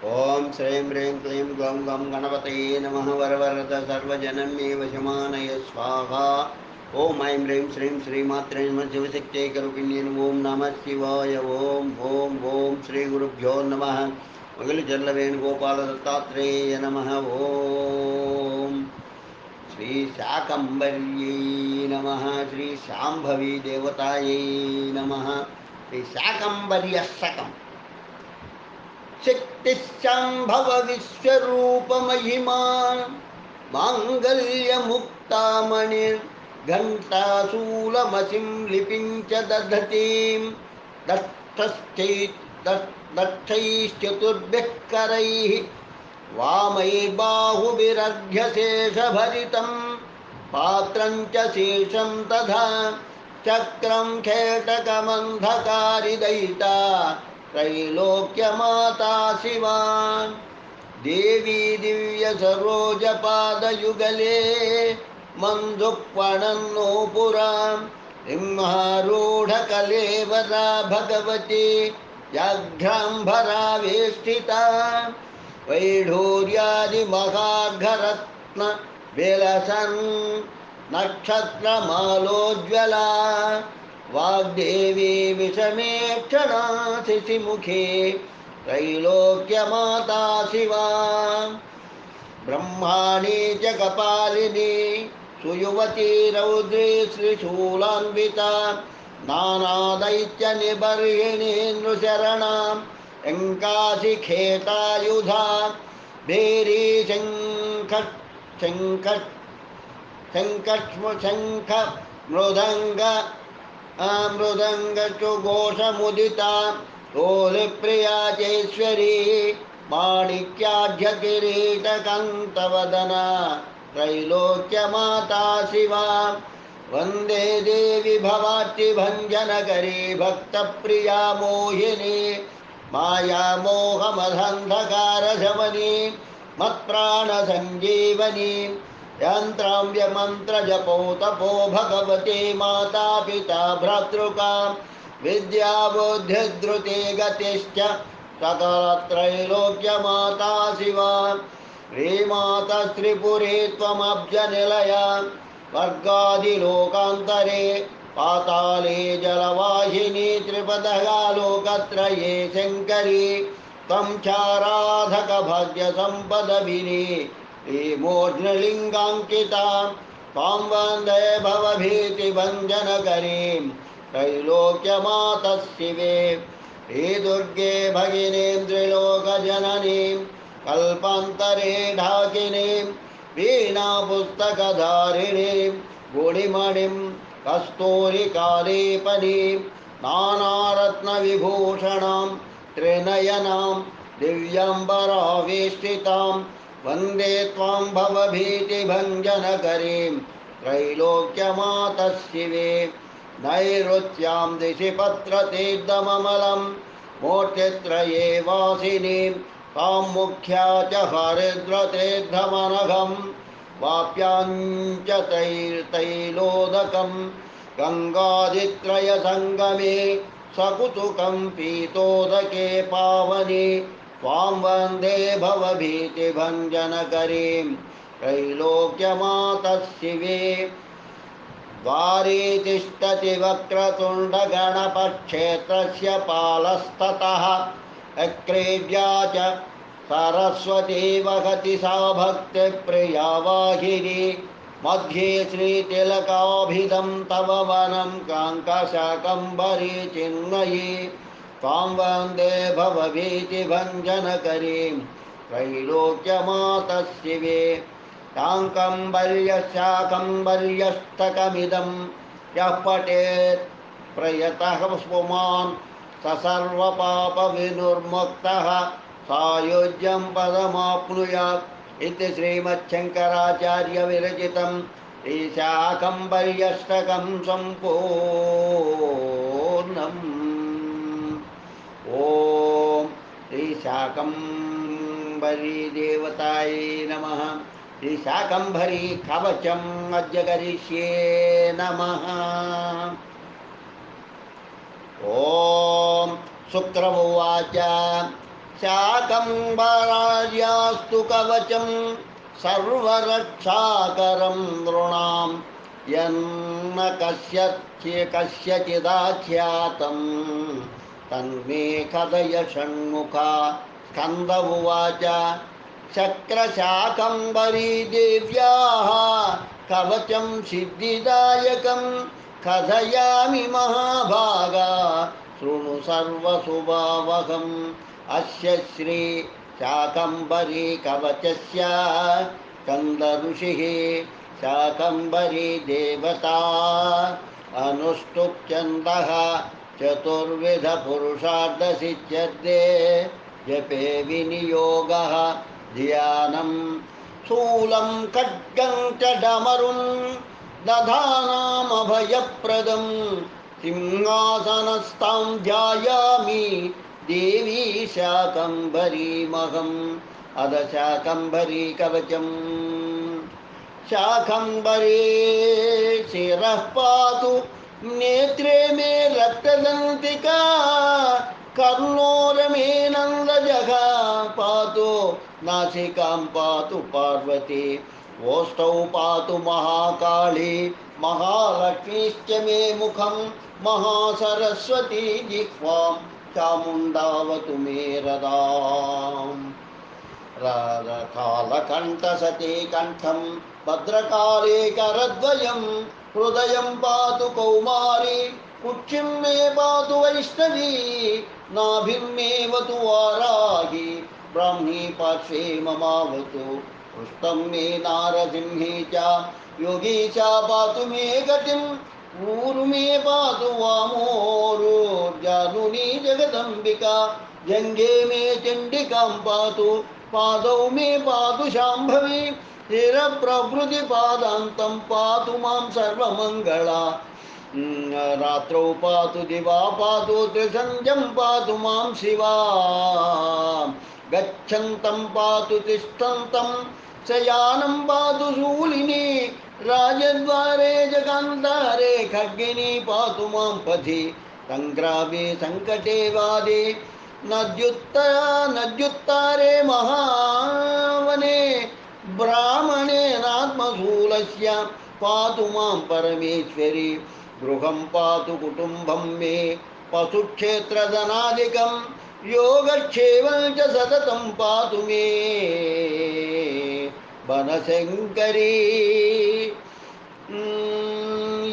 ओम श्रीं ह्रीं क्लीं ग्लौं गं गणपतये नमः वरवरद सर्वजनन्ये वशमानय स्वाहा ओम ऐं ह्रीं श्रीं श्रीमात्रे नमः शिवशक्त्यै करुपिण्ये ओम नमः शिवाय ओम ओम ओम श्री गुरुभ्यो नमः मगलजल्लवेणुगोपाल दत्तात्रेय नमः ओम श्री शाकंभर्यै नमः श्री शांभवी देवतायै नमः श्री शाकंभर्यस्तकम् शक्तिशांभव विश्वरूप महिमा मांगल्यमुक्तामणिर्घण्टाशूलमसिं लिपिं च दधतीं दक्षैश्चतुर्भ्यः करैः वामैर्बाहुभिरर्घ्यशेषभरितं पात्रं च शेषं तथा चक्रं खेटकमन्धकारिदयिता त्रैलोक्यमाता शिवा देवी दिव्यसरोजपादयुगले मन्दुक्पणन्नो पुरां सिंहारूढकलेवरा भगवती व्याघ्राम्बरा वेष्टिता वैढूर्यादिमहार्घरत्न विलसन् नक्षत्रमालोज्ज्वला वाग्देवी विषमेक्षणा शिशिमुखे त्रैलोक्यमाता शिवा ब्रह्माणी च कपालिनी सुयुवती रौद्री श्रीशूलान्विता नानादैत्यनिबर्हिणी नृशरणां शङ्काशिखेटायुधा भेरी शङ्ख मृदङ्गचुघोषमुदिता तोलिप्रिया चेश्वरी माणिक्याढ्यकिरीटकान्तवदना त्रैलोक्यमाता शिवा वन्दे देवी भवार्तिभञ्जनकरी भक्तप्रिया मोहिनी मायामोहमदन्धकारशमनी मत्प्राणसञ्जीवनी यन्त्रां व्यमन्त्रजपो तपो भगवते माता पिता भ्रातृका विद्याबुद्धिधृते गतिश्च सकलत्रैलोक्यमाता शिवा श्रीमाता त्रिपुरे त्वमब्जनिलया वर्गादिलोकान्तरे पाताले जलवाहिनी त्रिपदगा लोकत्रये शङ्करी त्वं चाराधकभाग्यसम्पदभिनी श्रीमूर्ध्नलिङ्गाङ्किता त्वां वन्दे भवभीतिभञ्जनकरीं त्रैलोक्यमातः शिवे श्रीदुर्गे भगिनीं त्रिलोकजननीं कल्पान्तरे ढाकिनीं वीणापुस्तकधारिणीं गुणिमणिं कस्तूरिकालेपनीं नानारत्नविभूषणां त्रिनयनां दिव्याम्बरावेष्टितां वन्दे त्वां भवभीतिभञ्जनकरीं त्रैलोक्यमातः शिवे नैऋत्यां दिशि पत्रतीर्थममलं मूर्तित्रये वासिनीं तां मुख्या च हरिद्रतीर्थमनघं वाप्यां च तैलोदकं गङ्गादित्रयसङ्गमे सकुतुकं पीतोदके पावने त्वां वन्दे भवभीतिभञ्जनकरीं त्रैलोक्यमातः शिवे द्वारे तिष्ठति वक्रतुण्डगणपक्षेत्रस्य पालस्ततः अक्रीड्या च सरस्वती वहति सा भक्तिप्रिया वाहिनी मध्ये श्रीतिलकाभिधं तव वनं काङ्कशाकम्भरी चिन्मयी त्वां वन्दे भवभीतिभञ्जनकरीं त्रैलोक्यमातः शिवे शाकम्भर्यस्तकमिदं यः पठेत् प्रयतः पुमान् स सर्वपापविनिर्मुक्तः सायुज्यं पदमाप्नुयात् इति श्रीमच्छङ्कराचार्यविरचितं श्रीशाकम्भर्यष्टकं सम्पूर्णम्। ॐ श्रीशाकम्भरी देवतायै नमः। श्रीशाकम्भरी कवचम् अद्य नमः। ॐ शुक्रमुवाच శాకంబరార్యాస్తు కవచం సర్వరక్షాకరం నృణాం యన్న కస్యచిదాఖ్యాతం తన్మే కథయ షణ్ముఖా. స్కంద ఉవాచ చక్రశాకంబరీ దేవ్యాః కవచం సిద్ధిదాయకం కథయామి మహాభాగా శృణు సర్వశుభావహం. అస్య శ్రీ శాకంబరీ కవచస్య స్కంద ఋషిః శాకంబరీ దేవతా అనుష్టుప్ఛందః చతుర్విధ పురుషార్థసిద్ధ్యర్థే జపే వినియోగః ధ్యానం. శూలం ఖడ్గం చ డమరుం దధానామభయప్రదం సింహాసనస్థాం ధ్యాయామి దేవీ శాకంబరీమహం. అద శాకంబరీ కవచం. శాకంబరీ శిరః పాతు నేత్రే మే రక్తదంతికా కర్ణోరమే నందజఘ పాతు నాసికాం పాతు పార్వతీ ఓష్టౌ పాతు మహాకాళీ మహాలక్ష్మీశ్చ మే ముఖం మహాసరస్వతీ జిహ్వాం చాముండావతు మే రదాం. కాళకంఠసతే కంఠం భద్రకాళే కరద్వయం హృదయం పాతు కౌమారీ కుక్షిం మే పాతు వైష్ణవీ నాభిం మే వతు వారాహి బ్రాహ్మీ పార్శ్వే మమావతు పృష్టం మే నారసింహీ చ యోగీ చ పాతు మే గతిం ఊరు మే పాతు వామోరుర్జానునీ జగదంబికా జంఘే మే చండికాం పాతు పాదౌ మే పాతు శాంభవి శిరప్రభృతి పాదాంతం పాతు మాం సర్వమంగళా. రాత్రౌ పాతు దివా పాతు త్రిసంధ్యం పాతు మాం శివా గచ్చంతం పాతు తిష్టంతం శయానం పాతు శూలిని రాజద్వారే జగాంతారే ఖడ్గిని పాతు మాం పథి సంగ్రామే సంకటే వాదే నద్యుత్తారే మహావనే బ్రాహ్మణేనాత్మశూలస్య పాతు మాం పరమేశ్వరి గృహం పాతు కుటుంబం మే పశుక్షేత్రధనాదికం యోగక్షేమం చ సతతం పాతు మే వనశంకరీ.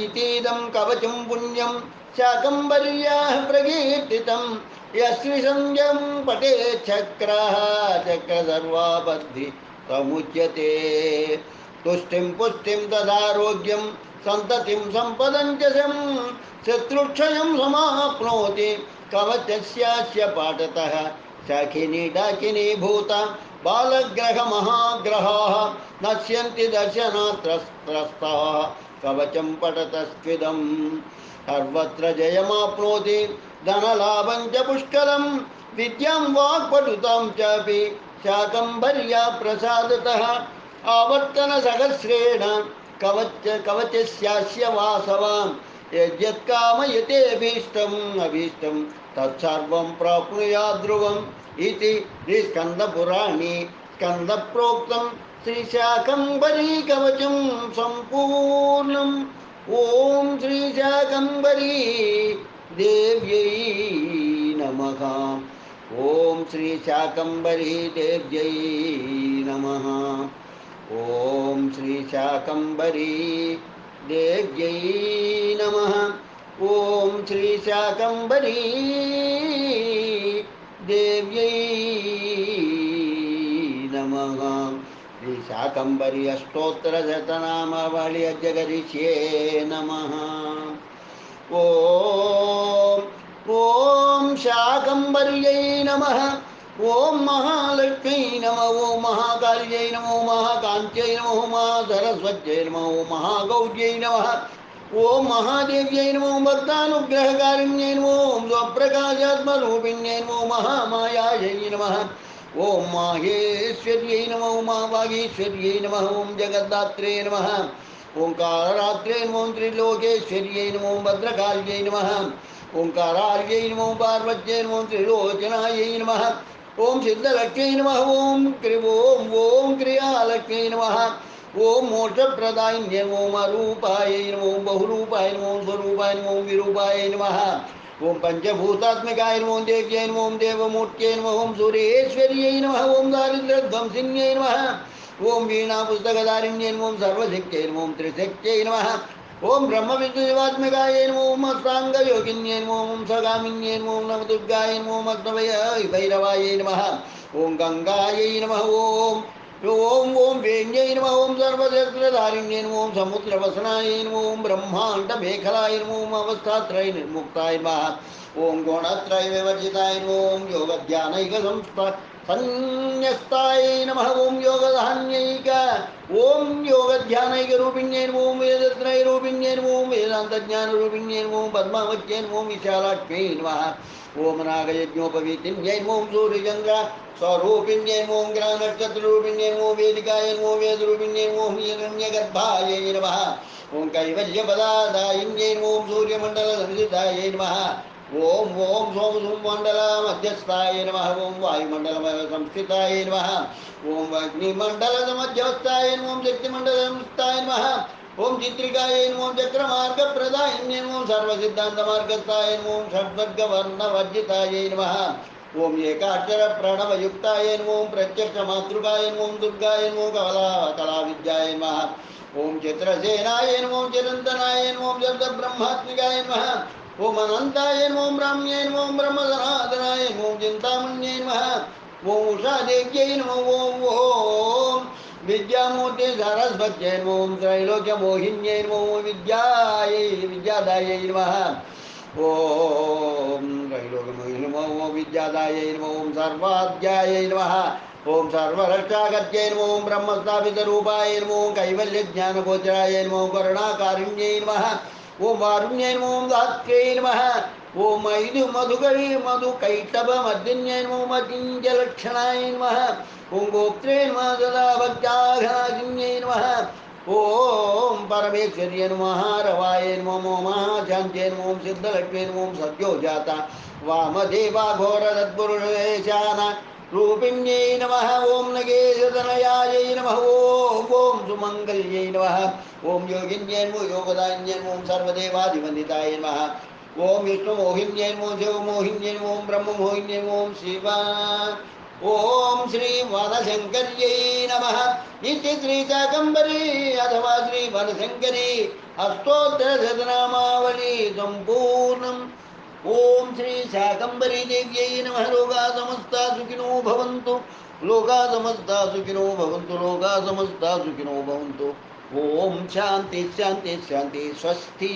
ఇతీదం కవచం పుణ్యం శాకంబర్యాః ప్రకీర్తితం యశ్రీసంధ్యం పటే చక్రసర్వాబద్ధి తముచ్యతే. తుష్టిం పుష్టిం తదారోగ్యం సంతతిం సంపదం చ శత్రుక్షయం సమాప్నోతి కవచస్యాస్య పాఠతః. శాకినీ డాకినీ భూత బాలగ్రహ మహాగ్రహాః నశ్యంతి దర్శనాత్ త్రస్తాః కవచం పఠతస్త్విదం. సర్వత్ర జయమాప్నోతి ధనలాభం చ పుష్కలం విద్యాం వాక్పటుతాం చాపి శాకంబర్యా ప్రసాదతః. ఆవర్తన సహస్రేణ కవచస్యాస్య వాసవాన్ యద్యత్కామయతేభీష్టం అభీష్టం తత్సర్వం ప్రాప్నుయాద్ ధ్రువం. ఇది స్కందపురాణే స్కందప్రోక్తం శ్రీ శాకంబరీ కవచం సంపూర్ణం. ఓం శ్రీ శాకంబరీ దేవ్యై నమః. ఓం శ్రీ శాకంబరీ దేవ్యై నమః. ఓం శ్రీ శాకంబరీ దేవ్యై నమః. ఓం శ్రీ శాకంబరీ దేవ్యై నమః. శ్రీ శాకంబరీ అష్టోత్తరశతనామావళి జగదీశ్యే నమః. ఓం శాకంబర్యై నమః. ఓం మహాలక్ష్మీ నమ. ఓం మహాకాళ్యై నమో. మహాకాంత్యై నమో. మహాసరస్వత్యై నమో. మహాగౌర్యై నమ. ఓం మహాదేవ్యై నమో. భక్తానుగ్రహకారిణ్యై నమో. స్వప్రకాశాత్మరూపిణ్యై నమో. మహామాయాయై నమ. ఓం మాహేశ్వర్యై నమో. వాగీశ్వర్యై నమ. ఓం జగద్ధాత్రే నమ. ఓంకారరాత్రే నమో. త్రిలోకేశ్వర్యై నమో. భద్రకాళ్యై నమ. ఓంకారార్యై నమో. పార్వత్యై నమో. త్రిలోచనాయై నమ. ఓం సిద్ధలక్ష్మీ నమః ఓం ఓం క్రియాలక్ష్మీ నమః ఓం మోక్షప్రదాయిన్యై ఓం అరూపాయై నమః ఓం బహురూపాయ నమః ఓం స్వరూపాయ నమః ఓం విరూపాయ నమః ఓం పంచభూతాత్మికాయ నమః ఓం దేవ్యై నమః ఓం దేవమూర్త్యై నమః ఓం సురేశ్వర్యై నమః ఓం దారిద్ర్యధ్వంసిన్యై నమః ఓం వీణా పుస్తకధారిణ్యై నమః ఓం సర్వశక్త్యై నమః ఓం త్రిశక్త్యై నమః ఓం బ్రహ్మ విద్యుదివాత్మికాయ నమో ఓం అష్టాంగయోగిన్యై నమో ఓం సగామిన్యై నమో ఓం నవదుర్గాయ నమో ఓం అగ్నవయ భైరవాయ నమః ఓం గంగాయై నమః ఓం ఓం వేణ్యై నమః ఓం సర్వశస్త్రధారిణ్యై నమో ఓం సముద్రవసనాయ నమో ఓం బ్రహ్మాండ మేఖలాయ నమో ఓం అవస్థాత్రయ నిర్ముక్తాయ నమః ఓం గుణత్రయ వివర్జితాయ నమో ఓం యోగధ్యానైక సన్యస్తాయ నమః ఓం యోగధాన్యైక ఓం యోగధ్యానైక రూపిణ్యై నమో ఓం వేదత్రయ రూపిణ్యై నమో ఓం వేదాంతజ్ఞాన రూపిణ్యై నమో ఓం పద్మావత్యై నమో ఓం విశాలాక్ష్మై నమః ఓం నాగయజ్ఞోపవీతిన్యై నమో ఓం సూర్యచంద్ర స్వరూపిణ్యై నమో ఓం గ్రహనక్షత్రరూపిణ్యై నమో వేదికాయ నమో వేదరూపిణ్యై నమో హిరణ్యగర్భాయై నమః ఓం కైవల్యపదాదాయిన్యై నమో ఓం సూర్యమండల సంస్థితాయై నమః ఓం సోమసుమండల మధ్యస్థాయ నమః ఓం వాయుమండల సంస్థితాయ నమః ఓం అగ్నిమండల మధ్యస్థాయ నమః ఓం శక్తిమండల సంస్థాయ నమః ఓం చిత్రికాయ నమః ఓం చక్రమార్గప్రదాయిన్యై నమః ఓం సర్వసిద్ధాంత మార్గస్థాయ నమః ఓం షడ్వర్గవర్ణవర్జితాయ నమః ఓం ఏకాక్షర ప్రణవయుక్తాయ నమః ఓం ప్రత్యక్ష మాతృకాయ నమః ఓం దుర్గాయ నమః కళా విద్యాయ నమః ఓం చిత్రసేనాయ నమః ఓం చిరంతనాయ నమః ఓం శబ్దబ్రహ్మాత్మికాయ నమః ఓం అనంతాయ నమో ఓం బ్రాహ్మ్యై నమో ఓం బ్రహ్మసనాతనాయ నమో ఓం చింతామణ్యై నమః ఓం ఉషాదేవ్యై నమో ఓం విద్యామూర్తి సరస్వత్యై నమో ఓం త్రైలోక్యమోహిన్యై నమో ఓం విద్యాదాయై నమః ఓం త్రైలోక్యమోహిని నమో ఓం విద్యాదాయై నమో ఓం సర్వాధ్యాయై నమః ఓం సర్వరక్షాగత్యై నమో ఓం బ్రహ్మస్థాపిత రూపాయ నమో ఓం కైవల్యజ్ఞానగోచరాయ నమో ఓం కరుణాకారుణ్యై నమః ఓం వారుణ్యై నమో ఓం దాత్ర్యై నమః ఓం మధుకైటభమర్దిన్యై నమో మతింజలక్షణాయ నమః ఓం గోప్త్రే నమః సదా భక్త్యాఘనాశిన్యై నమః ఓం పరమేశ్వర్యై నమః రవాయ నమో మహాశాంత్యై నమో ఓం సిద్ధలక్ష్మీ నమో ఓం సద్యోజాత వామదేవాఘోరతత్పురుషేశాన రూపిణ్యై నమః ఓం నగేశతనయాయై నమః ఓం సుమంగళ్యై నమః ఓం యోగిన్యై నమో యోగదాన్యై నమో ఓం సర్వదేవాదివందితాయ నమః ఓం విష్ణుమోహిన్యై నమో శివమోహిన్యై నమో ఓం బ్రహ్మమోహిన్యై నమో ఓం శివ ఓం శ్రీ వనశంకర్యై నమః ఇది శ్రీ శాకంబరీ అథవా శ్రీ వనశంకరీ అష్టోత్తరశతనామావళి సంపూర్ణం. ఓం శ్రీ శాకంబరీ దేవ్యై నమః. లోకా సమస్తా సుఖినో భవంతు, లోకా సమస్తా సుఖినో భవంతు, లోకా సమస్తా సుఖినో భవంతు. ఓం శాంతి శాంతి శాంతి. స్వస్తి.